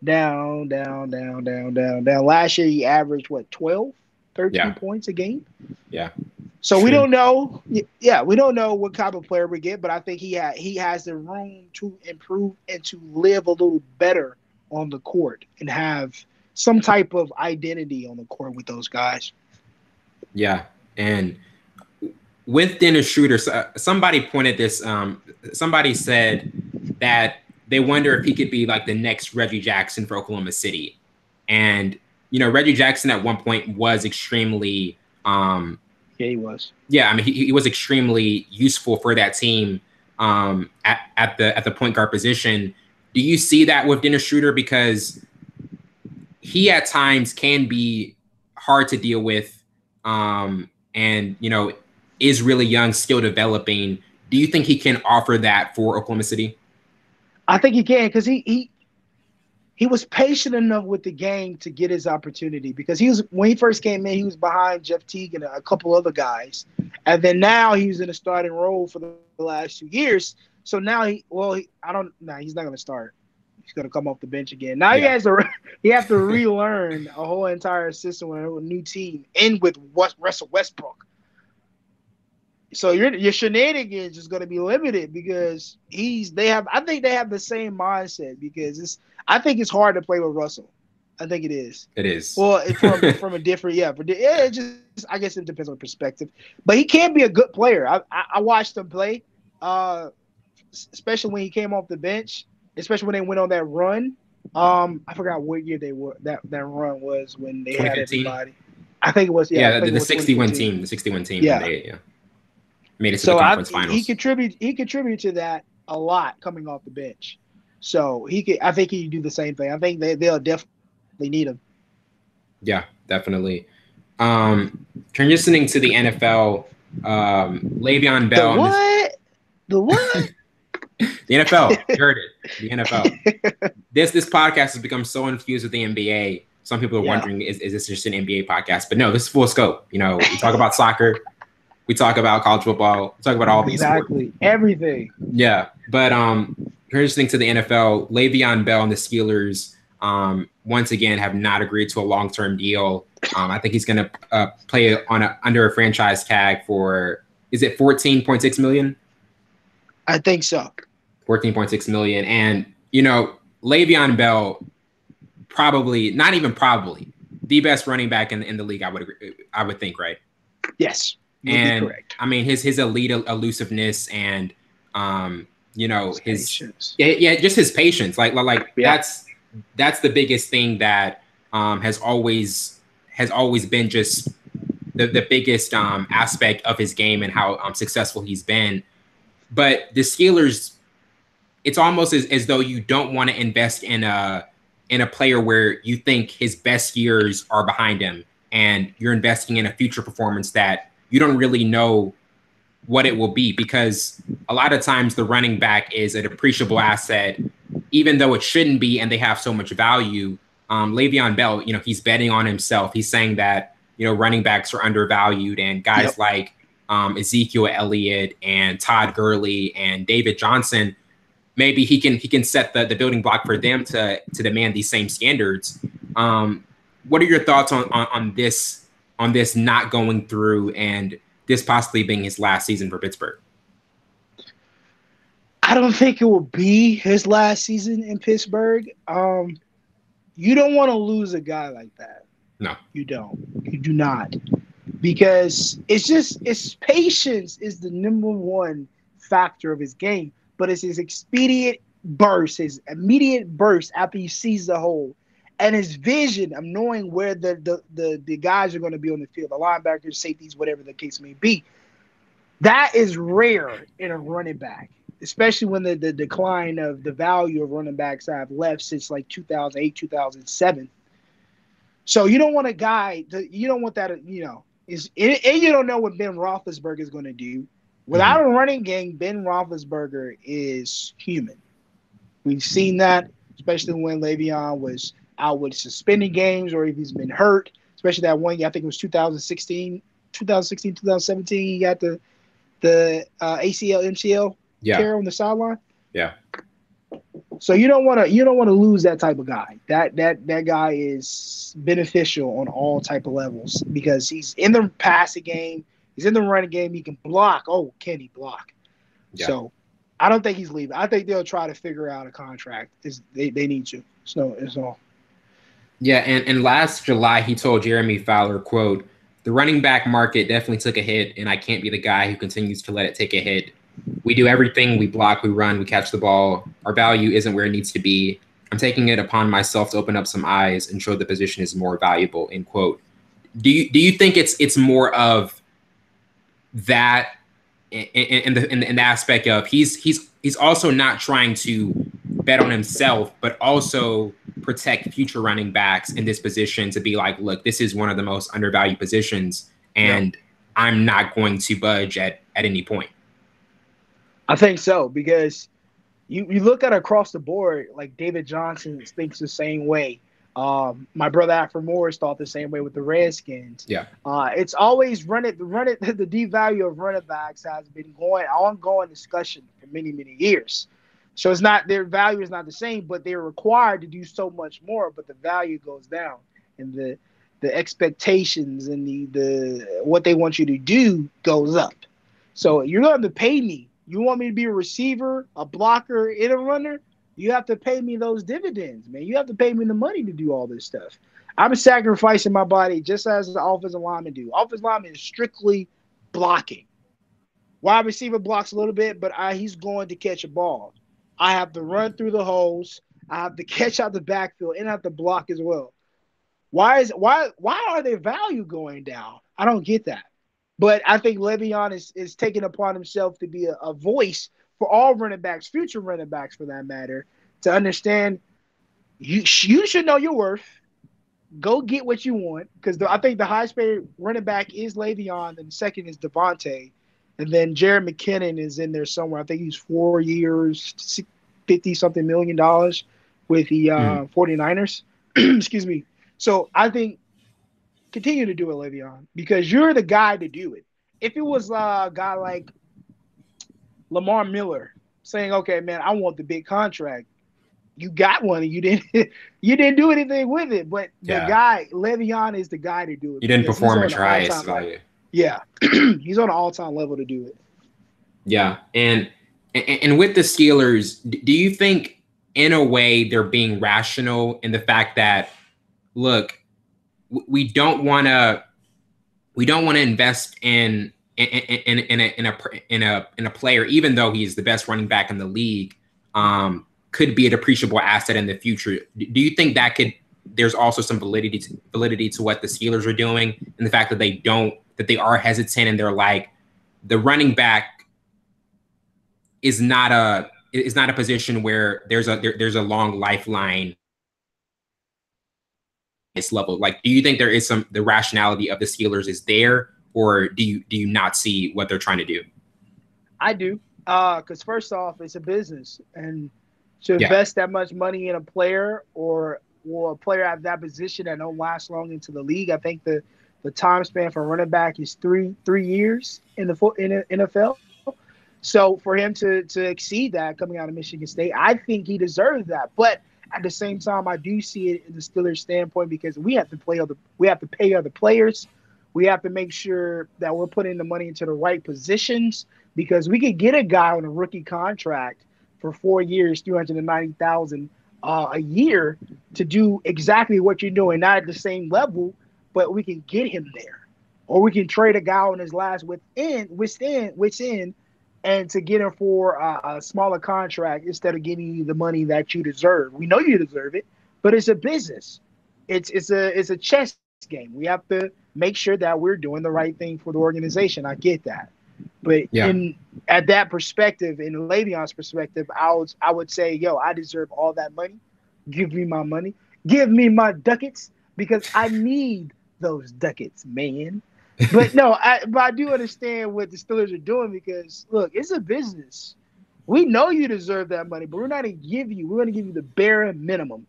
down, down, down, down, down, down. Last year he averaged what 12, 13 points a game. Yeah. So we don't know. Yeah, we don't know what type of player we get, but I think he has the room to improve and to live a little better on the court and have some type of identity on the court with those guys. Yeah, and with Dennis Schroeder, somebody pointed this. Somebody said that they wonder if he could be like the next Reggie Jackson for Oklahoma City, and Reggie Jackson at one point was extremely. Yeah, he was. Yeah, I mean, he was extremely useful for that team at the point guard position. Do you see that with Dennis Schroeder? Because he at times can be hard to deal with, and is really young, still developing. Do you think he can offer that for Oklahoma City? I think he can, because he was patient enough with the game to get his opportunity, because when he first came in, he was behind Jeff Teague and a couple other guys. And then now he's in a starting role for the last 2 years. So now he's not going to start. He's going to come off the bench again. Now he has to relearn a whole entire system with a new team and with Russell Westbrook. So your shenanigans is going to be limited, because I think they have the same mindset, because I think it's hard to play with Russell. I think it is. It is. Well, from a different, it just, I guess it depends on perspective. But he can be a good player. I watched him play, especially when he came off the bench, especially when they went on that run. I forgot what year that run was, when they had everybody. I think it was the 61 team. The 61 team. Yeah. Made it to the conference finals. He contributed to that a lot coming off the bench. So I think he can do the same thing. I think they'll definitely need him. Yeah, definitely. Transitioning to the NFL, Le'Veon Bell. The what? The NFL. You heard it. The NFL. This podcast has become so infused with the NBA. Some people are wondering, is this just an NBA podcast? But no, this is full scope. We talk about soccer. We talk about college football. We talk about all these sports. Everything. Yeah, but transitioning to the NFL, Le'Veon Bell and the Steelers once again have not agreed to a long-term deal. I think he's going to play under a franchise tag for, is it $14.6 million? I think so. $14.6 million, and Le'Veon Bell probably, not even probably, the best running back in the league. I would think, right? Yes. And correct. I mean his elite elusiveness and his patience. just his patience. That's the biggest thing that has always been just the biggest aspect of his game and how successful he's been. But the Steelers, it's almost as though you don't want to invest in a player where you think his best years are behind him, and you're investing in a future performance that you don't really know what it will be, because a lot of times the running back is a depreciable asset, even though it shouldn't be, and they have so much value. Le'Veon Bell, he's betting on himself. He's saying that, running backs are undervalued, and guys like Ezekiel Elliott and Todd Gurley and David Johnson, maybe he can set the building block for them to demand these same standards. What are your thoughts on this not going through, and this possibly being his last season for Pittsburgh? I don't think it will be his last season in Pittsburgh. You don't want to lose a guy like that. No. You don't. You do not. Because it's patience is the number one factor of his game, but it's his his immediate burst after he sees the hole, and his vision of knowing where the guys are going to be on the field, the linebackers, safeties, whatever the case may be. That is rare in a running back, especially when the decline of the value of running backs have left since like 2008, 2007. So you don't want a guy you don't want that, and you don't know what Ben Roethlisberger is going to do. Without a running game, Ben Roethlisberger is human. We've seen that, especially when Le'Veon was out with suspended games or if he's been hurt, especially that one year, I think it was 2017, he got the ACL, MCL tear on the sideline. Yeah. So you don't want to lose that type of guy. That guy is beneficial on all type of levels because he's in the passing game, he's in the running game, he can block. Oh, can he block? Yeah. So I don't think he's leaving. I think they'll try to figure out a contract. They need to. So it's all. Yeah, and last July he told Jeremy Fowler, quote, "The running back market definitely took a hit, and I can't be the guy who continues to let it take a hit. We do everything. We block, we run, we catch the ball. Our value isn't where it needs to be. I'm taking it upon myself to open up some eyes and show the position is more valuable," end quote. Do you think it's more of that in the aspect of he's also not trying to bet on himself, but also protect future running backs in this position to be like, look, this is one of the most undervalued positions, and I'm not going to budge at any point? I think so, because you look at across the board, like David Johnson thinks the same way. My brother Alfred Morris thought the same way with the Redskins. Yeah. It's always the deep value of running backs has been ongoing discussion for many, many years. So it's not, their value is not the same, but they're required to do so much more, but the value goes down, and the expectations and the what they want you to do goes up. So you're going to pay me. You want me to be a receiver, a blocker, and a runner? You have to pay me those dividends, man. You have to pay me the money to do all this stuff. I'm sacrificing my body just as the offensive lineman do. Offensive lineman is strictly blocking. Wide receiver blocks a little bit, but he's going to catch a ball. I have to run through the holes. I have to catch out the backfield, and I have to block as well. Why are their value going down? I don't get that. But I think Le'Veon is taking upon himself to be a voice for all running backs, future running backs for that matter, to understand you should know your worth. Go get what you want, because I think the highest paid running back is Le'Veon, and the second is Devontae. And then Jared McKinnon is in there somewhere. I think he's 4 years, $50-something million with the 49ers. Excuse me. So I think continue to do it, Le'Veon, because you're the guy to do it. If it was a guy like Lamar Miller saying, okay, man, I want the big contract, you got one and you didn't do anything with it. But the guy, Le'Veon, is the guy to do it. You didn't perform at your highest value. Yeah. He's on an all-time level to do it. Yeah. And with the Steelers, do you think in a way they're being rational in the fact that, look, we don't want to invest in a player, even though he's the best running back in the league, could be a depreciable asset in the future. Do you think that there's also some validity to what the Steelers are doing, and the fact that they are hesitant and they're like, the running back is not a position where there's a long lifeline this level? Like, do you think there is the rationality of the Steelers is there, or do you not see what they're trying to do? I do, because first off, it's a business, and to invest that much money in a player or a player at that position that don't last long into the league, I think the time span for running back is three years in the NFL. So for him to exceed that coming out of Michigan State, I think he deserves that. But at the same time, I do see it in the Steelers' standpoint, because we have to pay other players. We have to make sure that we're putting the money into the right positions because we could get a guy on a rookie contract for 4 years, 390,000 a year to do exactly what you're doing, not at the same level, but we can get him there. Or we can trade a guy on his last within, and to get him for a smaller contract instead of getting you the money that you deserve. We know you deserve it, but it's a business. It's a chess game. We have to make sure that we're doing the right thing for the organization. I get that. But Yeah. in at that perspective, in Le'Veon's perspective, I would say, yo, I deserve all that money. Give me my money. Give me my ducats because I need those ducats, man. But no, I do understand what the Steelers are doing because look, it's a business. We know you deserve that money, but we're not gonna give you. We're gonna give you the bare minimum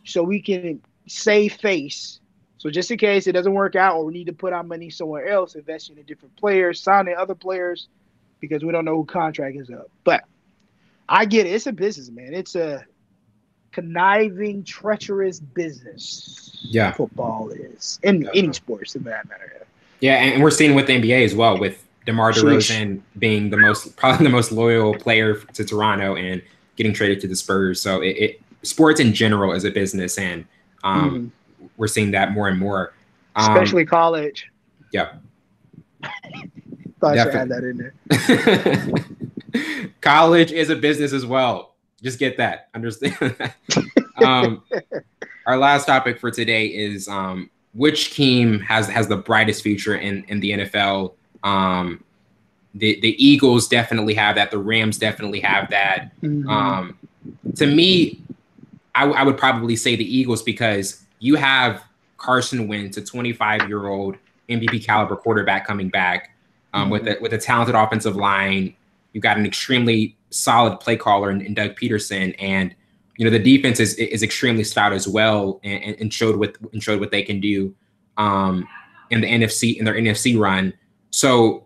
so we can save face. So just in case it doesn't work out or we need to put our money somewhere else, invest in a different player, sign in other players because we don't know who contract is up. But I get it. It's a business, man. It's a conniving, treacherous business. Yeah. Football is in any sports, in that matter. Yeah, and we're seeing with the NBA as well, with DeMar Sheesh. DeRozan being probably the most loyal player to Toronto and getting traded to the Spurs. So sports in general is a business, and we're seeing that more and more. Especially college. Yeah. Thought I should add that in there. College is a business as well. Just get that. Understand that. Our last topic for today is which team has the brightest future in the NFL. The Eagles definitely have that. The Rams definitely have that. To me, I would probably say the Eagles because you have Carson Wentz, a 25-year-old MVP caliber quarterback coming back with a talented offensive line. You've got an extremely solid play caller in Doug Peterson, and the defense is extremely stout as well, and showed what they can do in their NFC run. So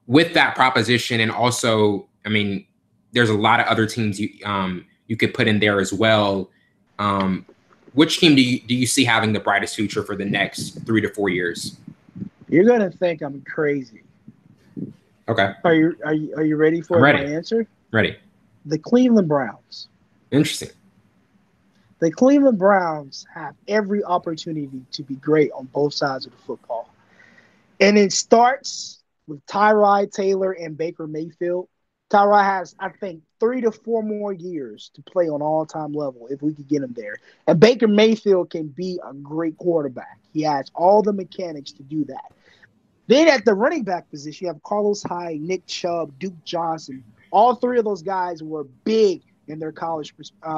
with that proposition, and also, I mean, there's a lot of other teams you could put in there as well. Which team do you see having the brightest future for the next 3 to 4 years? You're gonna think I'm crazy. Okay. Are you ready for my answer? Ready. The Cleveland Browns. Interesting. The Cleveland Browns have every opportunity to be great on both sides of the football. And it starts with Tyrod Taylor and Baker Mayfield. Tyrod has, I think, 3 to 4 more years to play on all-time level if we could get him there. And Baker Mayfield can be a great quarterback. He has all the mechanics to do that. Then at the running back position, you have Carlos Hyde, Nick Chubb, Duke Johnson. All three of those guys were big in their college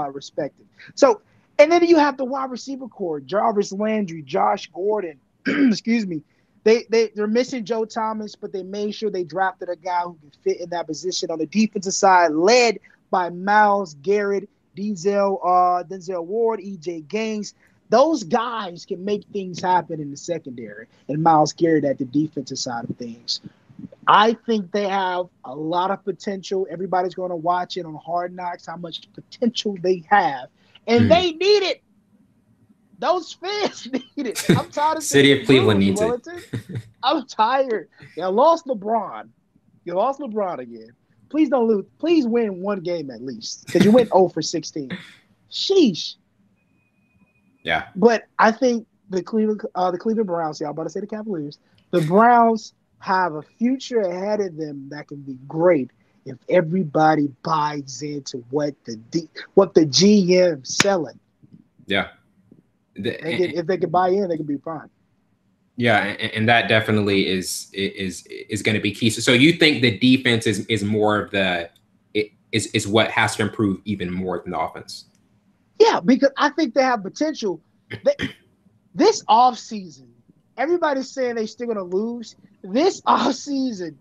respective. So, and then you have the wide receiver core, Jarvis Landry, Josh Gordon. Excuse me. They're missing Joe Thomas, but they made sure they drafted a guy who can fit in that position on the defensive side, led by Myles Garrett, Denzel Ward, E.J. Gaines. Those guys can make things happen in the secondary, and Myles Garrett at the defensive side of things. I think they have a lot of potential. Everybody's going to watch it on Hard Knocks, how much potential they have. And they need it. Those fans need it. I'm tired of City of Cleveland needs it. I'm tired. You lost LeBron. You lost LeBron again. Please don't lose. Please win one game at least, because you went 0 for 16. Sheesh. Yeah. But I think the Cleveland Browns, I'm about to say the Cavaliers, the Browns have a future ahead of them that can be great if everybody buys into what the GM's selling. Yeah. If they can buy in, they can be fine. Yeah, and that definitely is going to be key. So you think the defense is more of is what has to improve even more than the offense? Yeah, because I think they have potential. This offseason, everybody's saying they're still going to lose. This offseason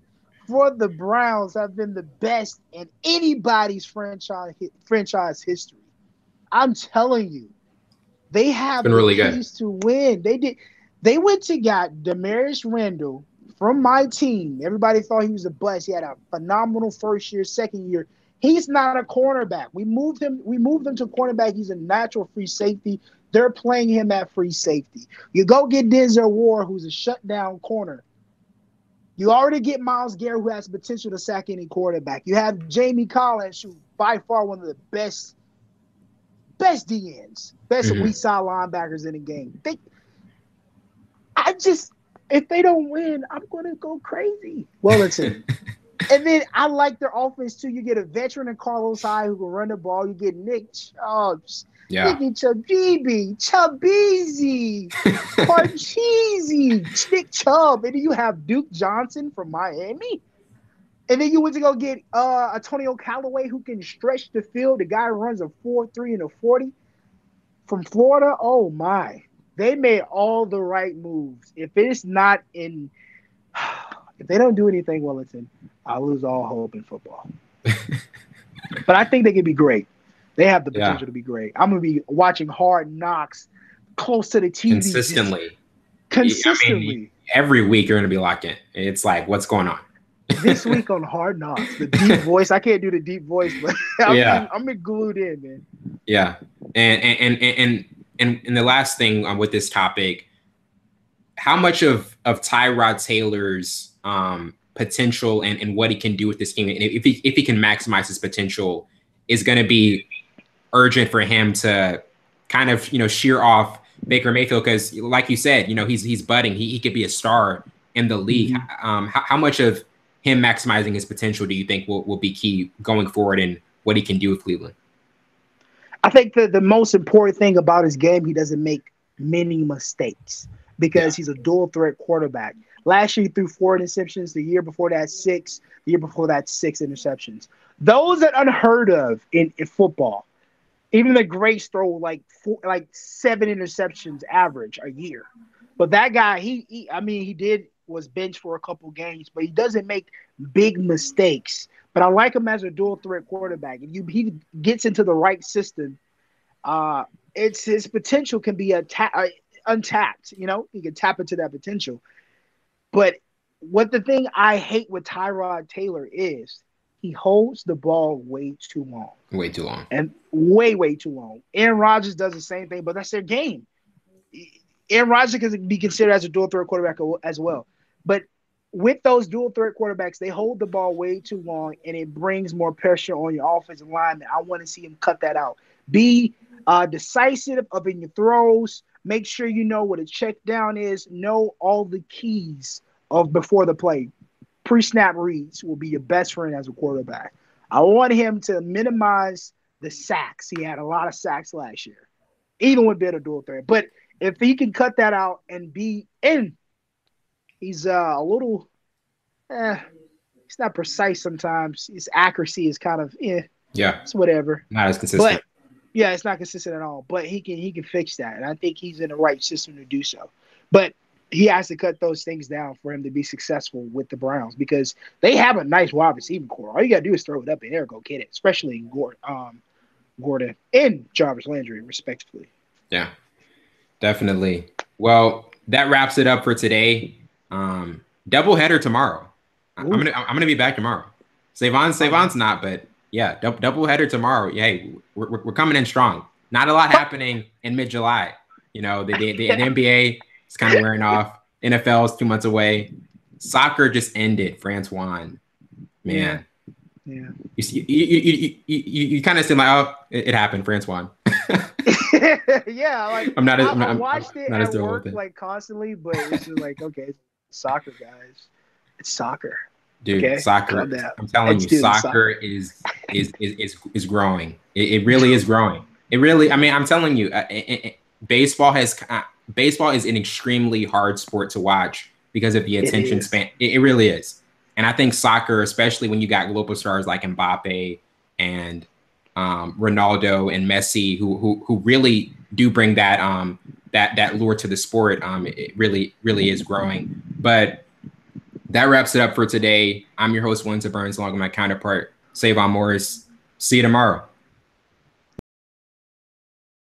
for the Browns have been the best in anybody's franchise history. I'm telling you, they have the really keys to win. They went to got Demarius Randall from my team. Everybody thought he was a bust. He had a phenomenal first year, second year. He's not a cornerback. We moved him to cornerback. He's a natural free safety. They're playing him at free safety. You go get Denzel Ward, who's a shutdown corner. You already get Myles Garrett, who has potential to sack any quarterback. You have Jamie Collins, who by far one of the best DNs, best weak side linebackers in the game. If they don't win, I'm gonna go crazy. Well, listen. And then I like their offense too. You get a veteran in Carlos Hyde who can run the ball. You get Nicky Chabeezy, Parcheesi, Nick Chubb, and then you have Duke Johnson from Miami. And then you went to go get Antonio Callaway, who can stretch the field. The guy runs a 4.3 and a 40 from Florida. Oh my. They made all the right moves. If it's not in if they don't do anything, Wellington, I'll lose all hope in football. But I think they could be great. They have the potential to be great. I'm going to be watching Hard Knocks close to the TV. Consistently. I mean, every week you're going to be locked in. It's like, what's going on? This week on Hard Knocks, the deep voice. I can't do the deep voice, but I'm glued in, man. Yeah. And the last thing with this topic, how much of Tyrod Taylor's potential and what he can do with this team, and if he can maximize his potential, is going to be urgent for him to kind of shear off Baker Mayfield, because like you said, he's budding. He could be a star in the league. How much of him maximizing his potential do you think will be key going forward in what he can do with Cleveland? I think the most important thing about his game, he doesn't make many mistakes because he's a dual threat quarterback. Last year, he threw 4 interceptions. The year before that, 6. The year before that, 6 interceptions. Those are unheard of in football. Even the greats throw like 7 interceptions average a year. But that guy, he was benched for a couple games, but he doesn't make big mistakes. But I like him as a dual threat quarterback. If he gets into the right system, his potential can be untapped. He can tap into that potential. But the thing I hate with Tyrod Taylor is he holds the ball way too long. Way too long. And way too long. Aaron Rodgers does the same thing, but that's their game. Aaron Rodgers can be considered as a dual threat quarterback as well. But with those dual threat quarterbacks, they hold the ball way too long, and it brings more pressure on your offensive lineman. I want to see him cut that out. Be decisive in your throws. Make sure you know what a check down is. Know all the keys of before the play. Pre-snap reads will be your best friend as a quarterback. I want him to minimize the sacks. He had a lot of sacks last year, even with being a dual threat. But if he can cut that out and be in, he's a little he's not precise sometimes. His accuracy is kind of it's whatever. Not as consistent. But yeah, it's not consistent at all. But he can fix that, and I think he's in the right system to do so. But he has to cut those things down for him to be successful with the Browns, because they have a nice wide receiver core. All you gotta do is throw it up in there, go get it. Especially Gordon and Jarvis Landry, respectively. Yeah, definitely. Well, that wraps it up for today. Doubleheader tomorrow. I'm gonna be back tomorrow. Savon's not, but yeah, doubleheader tomorrow. Hey, we're coming in strong. Not a lot happening in mid-July. The NBA is kind of wearing off. NFL is 2 months away. Soccer just ended. France won. Man. Yeah. You kind of seem like, oh, it happened. France won. Yeah, like I watched it at work like constantly, but it's just like, okay, it's soccer, guys. It's soccer. Dude, okay? Soccer. I'm telling you, soccer is growing. It really is growing. It really. I mean, I'm telling you, baseball is an extremely hard sport to watch because of the attention span. It really is. And I think soccer, especially when you got global stars like Mbappe and Ronaldo and Messi, who really do bring that that lure to the sport, it really is growing. But that wraps it up for today. I'm your host, Winter Burns, along with my counterpart, Savon Morris. See you tomorrow.